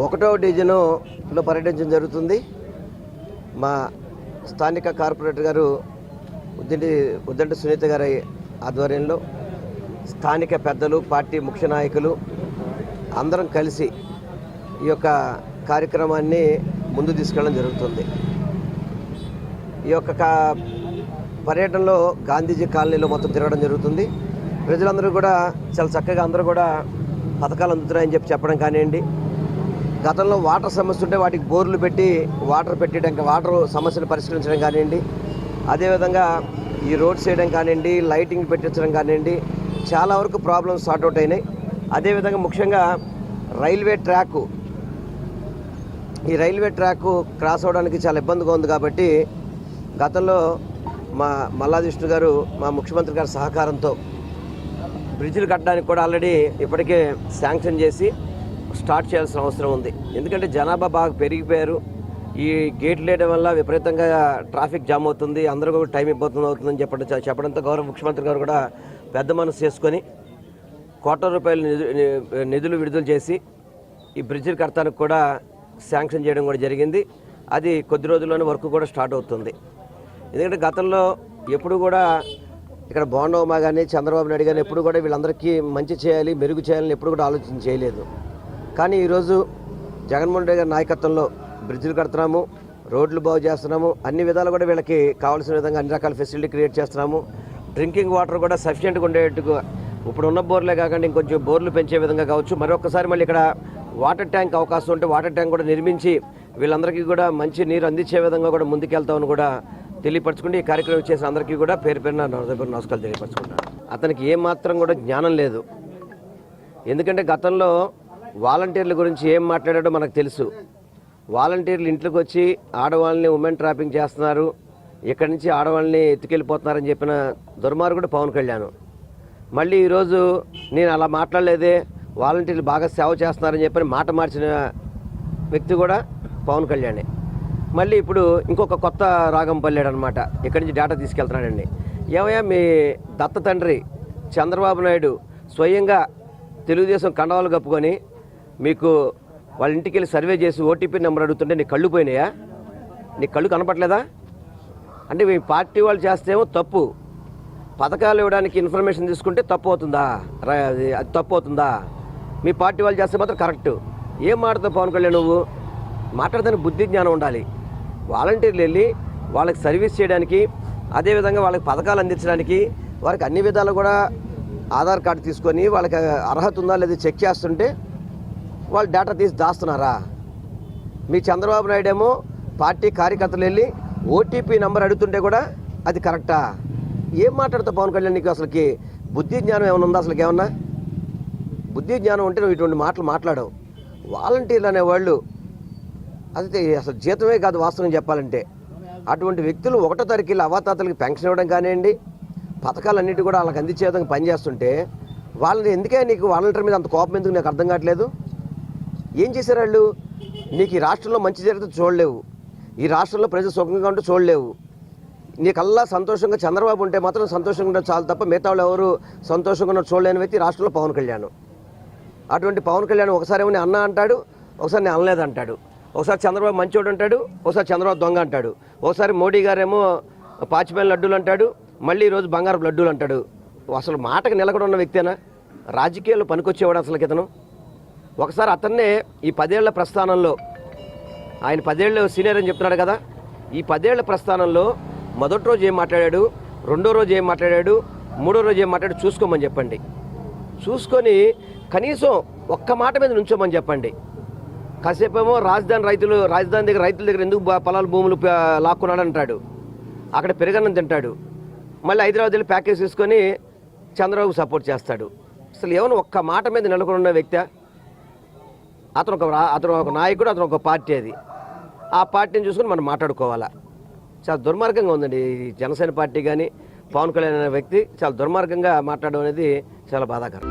ఒకటో డివిజన్లో పర్యటించడం జరుగుతుంది. మా స్థానిక కార్పొరేటర్ గారు ఉద్దంటి సునీత గారి ఆధ్వర్యంలో స్థానిక పెద్దలు, పార్టీ ముఖ్య నాయకులు అందరం కలిసి ఈ యొక్క కార్యక్రమాన్ని ముందు తీసుకెళ్ళడం జరుగుతుంది. ఈ యొక్క పర్యటనలో గాంధీజీ కాలనీలో మొత్తం తిరగడం జరుగుతుంది. ప్రజలందరూ కూడా చాలా చక్కగా అందరూ కూడా పథకాలు అందుతున్నాయని చెప్పడం కానివ్వండి, గతంలో వాటర్ సమస్య ఉంటే వాటికి బోర్లు పెట్టి వాటర్ పెట్టడానికి వాటర్ సమస్యను పరిష్కరించడం కానివ్వండి, అదేవిధంగా ఈ రోడ్స్ వేయడం కానివ్వండి, లైటింగ్ పెట్టించడం కానివ్వండి, చాలా వరకు ప్రాబ్లమ్స్ సార్ట్అవుట్ అయినాయి. అదేవిధంగా ముఖ్యంగా ఈ రైల్వే ట్రాక్ క్రాస్ అవ్వడానికి చాలా ఇబ్బందిగా ఉంది. కాబట్టి గతంలో మా మల్లాది విష్ణు గారు మా ముఖ్యమంత్రి గారి సహకారంతో బ్రిడ్జిలు కట్టడానికి కూడా ఆల్రెడీ ఇప్పటికే శాంక్షన్ చేసి స్టార్ట్ చేయాల్సిన అవసరం ఉంది. ఎందుకంటే జనాభా బాగా పెరిగిపోయారు. ఈ గేట్లు వేయడం వల్ల విపరీతంగా ట్రాఫిక్ జామ్ అవుతుంది, అందరూ కూడా టైం ఇబ్బంది అవుతుందని చెప్పడంతో గౌరవ ముఖ్యమంత్రి గారు కూడా పెద్ద మనసు చేసుకొని కోట్ల రూపాయల నిధులు విడుదల చేసి ఈ బ్రిడ్జిలు కట్టడానికి కూడా శాంక్షన్ చేయడం కూడా జరిగింది. అది కొద్ది రోజుల్లోనే వర్క్ కూడా స్టార్ట్ అవుతుంది. ఎందుకంటే గతంలో ఎప్పుడు కూడా ఇక్కడ బోండవమ్మ కానీ చంద్రబాబు నాయుడు కానీ ఎప్పుడు కూడా వీళ్ళందరికీ మంచి చేయాలి, మెరుగు చేయాలని ఎప్పుడు కూడా ఆలోచన చేయలేదు. కానీ ఈరోజు జగన్మోహన్ రెడ్డి గారి నాయకత్వంలో బ్రిడ్జిలు కడుతున్నాము, రోడ్లు బాగు చేస్తున్నాము, అన్ని విధాలు కూడా వీళ్ళకి కావాల్సిన విధంగా అన్ని రకాల ఫెసిలిటీ క్రియేట్ చేస్తున్నాము. డ్రింకింగ్ వాటర్ కూడా సఫిషియెంట్గా ఉండేట్టుగా ఇప్పుడు ఉన్న బోర్లే కాకుండా ఇంకొంచెం బోర్లు పెంచే విధంగా కావచ్చు. మరొకసారి మళ్ళీ ఇక్కడ వాటర్ ట్యాంక్ అవకాశం ఉంటే వాటర్ ట్యాంక్ కూడా నిర్మించి వీళ్ళందరికీ కూడా మంచి నీరు అందించే విధంగా కూడా ముందుకెళ్తామని కూడా తెలియపరచుకుంటే ఈ కార్యక్రమం చేసిన అందరికీ కూడా పేరు పేరున నమస్కారాలు తెలియపరచుకుంటాను. అతనికి ఏమాత్రం కూడా జ్ఞానం లేదు. ఎందుకంటే గతంలో వాలంటీర్ల గురించి ఏం మాట్లాడాడో మనకు తెలుసు. వాలంటీర్లు ఇంట్లోకి వచ్చి ఆడవాళ్ళని ఉమెన్ ట్రాపింగ్ చేస్తున్నారు, ఇక్కడి నుంచి ఆడవాళ్ళని ఎత్తుకెళ్ళిపోతున్నారని చెప్పిన దుర్మార్గుడు పవన్ కళ్యాణ్. మళ్ళీ ఈరోజు నేను అలా మాట్లాడలేదే, వాలంటీర్లు బాగా సేవ చేస్తున్నారని చెప్పని మాట మార్చిన వ్యక్తి కూడా పవన్ కళ్యాణే. మళ్ళీ ఇప్పుడు ఇంకొక కొత్త రాగం పల్లాడనమాట. ఇక్కడి నుంచి డేటా తీసుకెళ్తున్నాడండి. ఏమయ్యా, మీ దత్త తండ్రి చంద్రబాబు నాయుడు స్వయంగా తెలుగుదేశం కండవాలు కప్పుకొని మీకు వాళ్ళ ఇంటికి వెళ్ళి సర్వే చేసి ఓటీపీ నెంబర్ అడుగుతుంటే నీ కళ్ళు పోయినాయా? నీ కళ్ళు కనపట్లేదా? అంటే మీ పార్టీ వాళ్ళు చేస్తేమో తప్పు, పథకాలు ఇవ్వడానికి ఇన్ఫర్మేషన్ తీసుకుంటే తప్పు అవుతుందా? అది తప్పు అవుతుందా? మీ పార్టీ వాళ్ళు చేస్తే మాత్రం కరెక్టు. ఏం మాట్లాడతావు పవన్ కళ్యాణ్? నువ్వు మాట్లాడడానికి బుద్ధి జ్ఞానం ఉండాలి. వాలంటీర్లు వెళ్ళి వాళ్ళకి సర్వీస్ చేయడానికి, అదేవిధంగా వాళ్ళకి పథకాలు అందించడానికి, వారికి అన్ని విధాలు కూడా ఆధార్ కార్డు తీసుకొని వాళ్ళకి అర్హత ఉందా లేదా చెక్ చేస్తుంటే వాళ్ళు డేటా తీసి దాస్తున్నారా? మీ చంద్రబాబు నాయుడు ఏమో పార్టీ కార్యకర్తలు వెళ్ళి ఓటీపీ నెంబర్ అడుగుతుంటే కూడా అది కరెక్టా? ఏం మాట్లాడతావు పవన్ కళ్యాణ్? నీకు అసలుకి బుద్ధి జ్ఞానం ఏమైనా ఉందా? అసలుకి ఏమన్నా బుద్ధి జ్ఞానం ఉంటే నువ్వు ఇటువంటి మాటలు మాట్లాడవు. వాలంటీర్లు అనేవాళ్ళు అది అసలు జీతమే కాదు వాస్తవం చెప్పాలంటే. అటువంటి వ్యక్తులు 1వ తారీఖులో అవాతాతలకి పెన్షన్ ఇవ్వడం కానివ్వండి, పథకాలన్నిటి కూడా వాళ్ళకి అందించే విధంగా పనిచేస్తుంటే వాళ్ళని ఎందుకే నీకు వాలంటీర్ మీద అంత కోపం ఎందుకు నాకు అర్థం కావట్లేదు. ఏం చేశారు వాళ్ళు? నీకు ఈ రాష్ట్రంలో మంచి జరిగితే చూడలేవు, ఈ రాష్ట్రంలో ప్రజలు సుఖంగా ఉంటే చూడలేవు. నీకల్లా సంతోషంగా చంద్రబాబు ఉంటే మాత్రం సంతోషంగా ఉంటే చాలు తప్ప మిగతా వాళ్ళు ఎవరు సంతోషంగా ఉన్న చూడలేని వ్యక్తి రాష్ట్రంలో పవన్ కళ్యాణ్. అటువంటి పవన్ కళ్యాణ్ ఒకసారి ఏమో అన్న అంటాడు, ఒకసారి నేను అనలేదంటాడు, ఒకసారి చంద్రబాబు మంచోడు అంటాడు, ఒకసారి చంద్రబాబు దొంగ అంటాడు, ఒకసారి మోడీ గారేమో పాచిపోయిన లడ్డూలు అంటాడు, మళ్ళీ ఈరోజు బంగారపు లడ్డూలు అంటాడు. అసలు మాటకు నిలకడ ఉన్న వ్యక్తేనా? రాజకీయాల్లో పనికొచ్చేవాడు అసలు ఇతను. ఒకసారి అతన్నే ఈ 10 ఏళ్ల ప్రస్థానంలో, ఆయన 10 ఏళ్ళు సీనియర్ అని చెప్తున్నాడు కదా, ఈ 10 ఏళ్ల ప్రస్థానంలో మొదటి రోజు ఏం మాట్లాడాడు, రెండో రోజు ఏం మాట్లాడాడు, మూడో రోజు ఏం మాట్లాడాడు చూసుకోమని చెప్పండి. చూసుకొని కనీసం ఒక్క మాట మీద నుంచోమని చెప్పండి. కాసేపేమో రాజధాని దగ్గర రైతుల దగ్గర ఎందుకు పొలాలు భూములు లాక్కున్నాడు అంటాడు, అక్కడ పెరగన్నం తింటాడు, మళ్ళీ హైదరాబాద్ వెళ్ళి ప్యాకేజ్ తీసుకొని చంద్రబాబు సపోర్ట్ చేస్తాడు. అసలు ఏమైనా ఒక్క మాట మీద నెలకొని ఉన్న వ్యక్తి అతను ఒక నాయకుడు, అతను ఒక పార్టీ. అది ఆ పార్టీని చూసుకొని మనం మాట్లాడుకోవాలా. చాలా దుర్మార్గంగా ఉందండి ఈ జనసేన పార్టీ కానీ పవన్ కళ్యాణ్ అనే వ్యక్తి చాలా దుర్మార్గంగా మాట్లాడడం అనేది చాలా బాధాకరం.